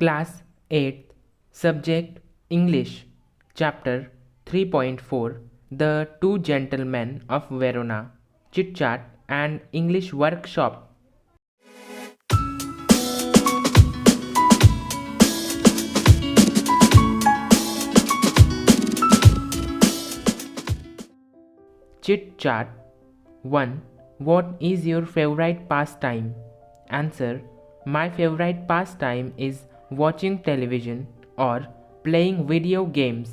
Class 8th, Subject English, Chapter 3.4 The Two Gentlemen of Verona, Chit Chat and English Workshop. Chit Chat 1. What is your favorite pastime? Answer. My favorite pastime is watching television or playing video games.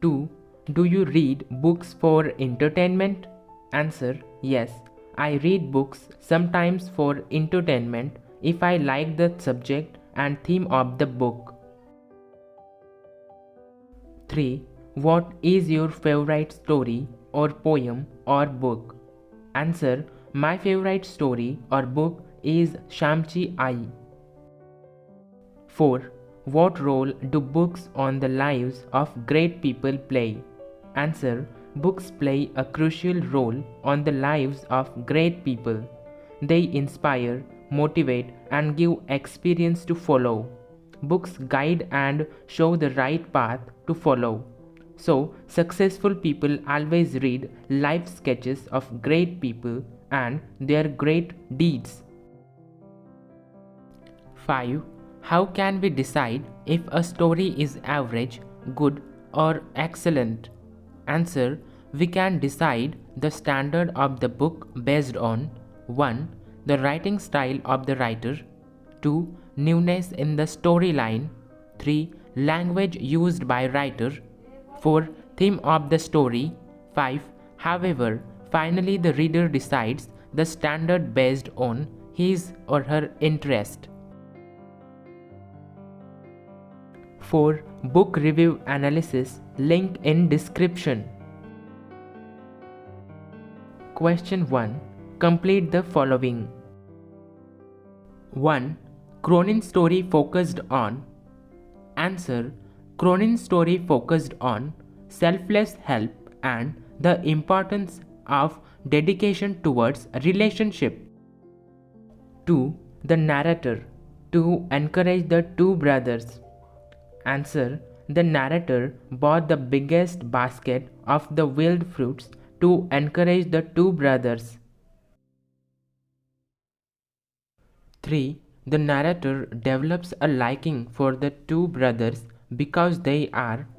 2. Do you read books for entertainment? Answer. Yes, I read books sometimes for entertainment if I like the subject and theme of the book. 3. What is your favorite story or poem or book? Answer. My favorite story or book is Shamchi Ai. 4. What role do books on the lives of great people play? Answer. Books play a crucial role on the lives of great people. They inspire, motivate, and give experience to follow. Books guide and show the right path to follow. So, successful people always read life sketches of great people and their great deeds. 5. How can we decide if a story is average, good, or excellent? Answer. We can decide the standard of the book based on 1. The writing style of the writer, 2. Newness in the storyline, 3. Language used by writer, 4. Theme of the story, 5. However, finally the reader decides the standard based on his or her interest. 4. Book review analysis, link in description. Question 1. Complete the following. 1. Cronin's story focused on. Answer. Cronin's story focused on selfless help and the importance of dedication towards a relationship. 2. The narrator. To encourage the two brothers. Answer. The narrator bought the biggest basket of the wild fruits to encourage the two brothers. 3. The narrator develops a liking for the two brothers because they are.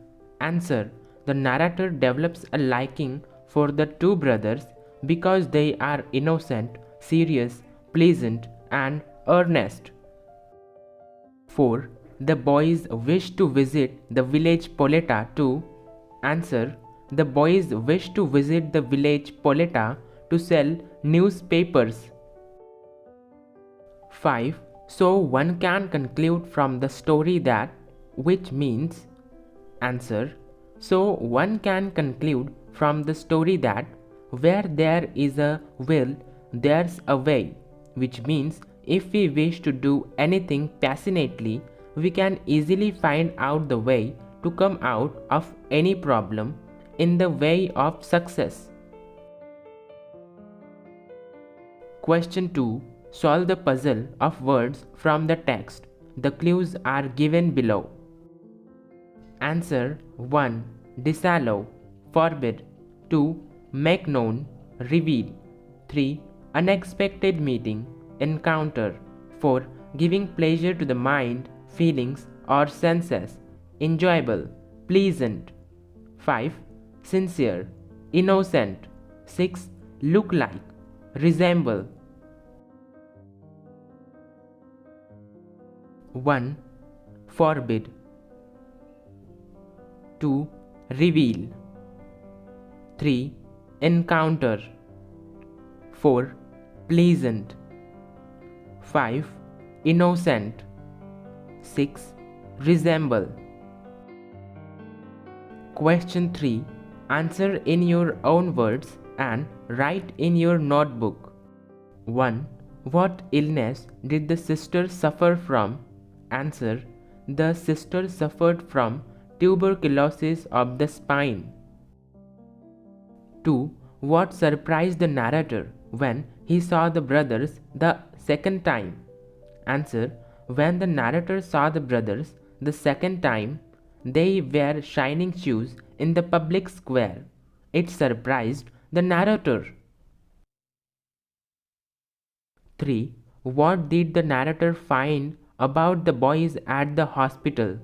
Answer. The narrator develops a liking for the two brothers because they are innocent, serious, pleasant, and earnest. 4. The boys wish to visit the village Poleta to. Answer. The boys wish to visit the village Poleta to sell newspapers. 5. So one can conclude from the story that, which means. Answer. So one can conclude from the story that where there is a will, there's a way, which means if we wish to do anything passionately, we can easily find out the way to come out of any problem in the way of success. Question 2. Solve the puzzle of words from the text. The clues are given below. Answer. 1. Disallow, forbid. 2. Make known, reveal. 3. Unexpected meeting, encounter. 4. Giving pleasure to the mind, feelings, or senses, enjoyable, pleasant. 5. Sincere, innocent. 6. Look like, resemble. 1. Forbid. 2. Reveal. 3. Encounter. 4. Pleasant. 5. Innocent. 6. Resemble. Question 3. Answer in your own words and write in your notebook. 1. What illness did the sister suffer from? Answer. The sister suffered from tuberculosis of the spine. 2. What surprised the narrator when he saw the brothers the second time? Answer. When the narrator saw the brothers the second time, they wear shining shoes in the public square. It surprised the narrator. 3. What did the narrator find about the boys at the hospital?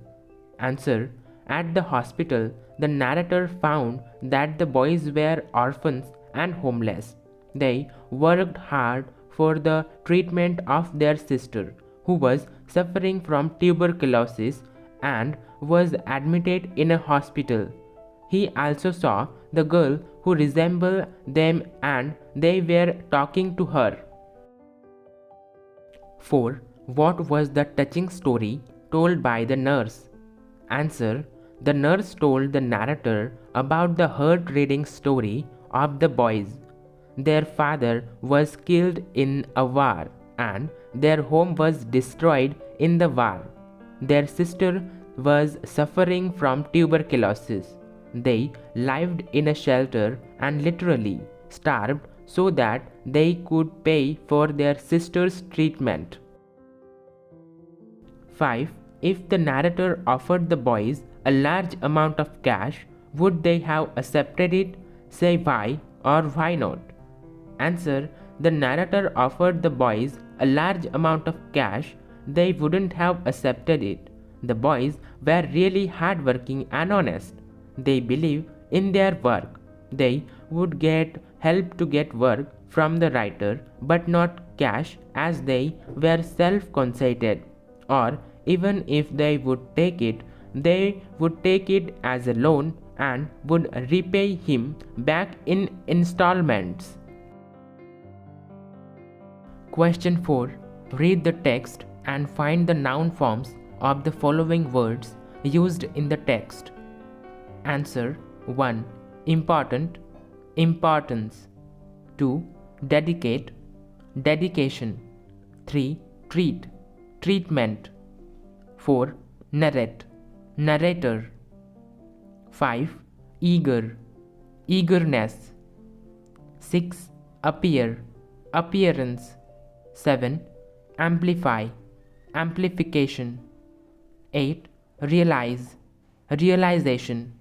Answer. At the hospital, the narrator found that the boys were orphans and homeless. They worked hard for the treatment of their sister, who was suffering from tuberculosis and was admitted in a hospital. He also saw the girl who resembled them and they were talking to her. 4. What was the touching story told by the nurse? Answer. The nurse told the narrator about the heart-rending story of the boys. Their father was killed in a war and their home was destroyed in the war. Their sister was suffering from tuberculosis. They lived in a shelter and literally starved so that they could pay for their sister's treatment. 5. If the narrator offered the boys a large amount of cash, would they have accepted it? Say why or why not? Answer. The narrator offered the boys a large amount of cash, they wouldn't have accepted it. The boys were really hardworking and honest. They believe in their work. They would get help to get work from the writer but not cash, as they were self-conceited. Or even if they would take it, they would take it as a loan and would repay him back in installments. Question 4. Read the text and find the noun forms of the following words used in the text. Answer. 1. Important, importance. 2. Dedicate, dedication. 3. Treat, treatment. 4. Narrate, narrator. 5. Eager, eagerness. 6. Appear, appearance. 7. Amplify, amplification. 8. Realize, realization.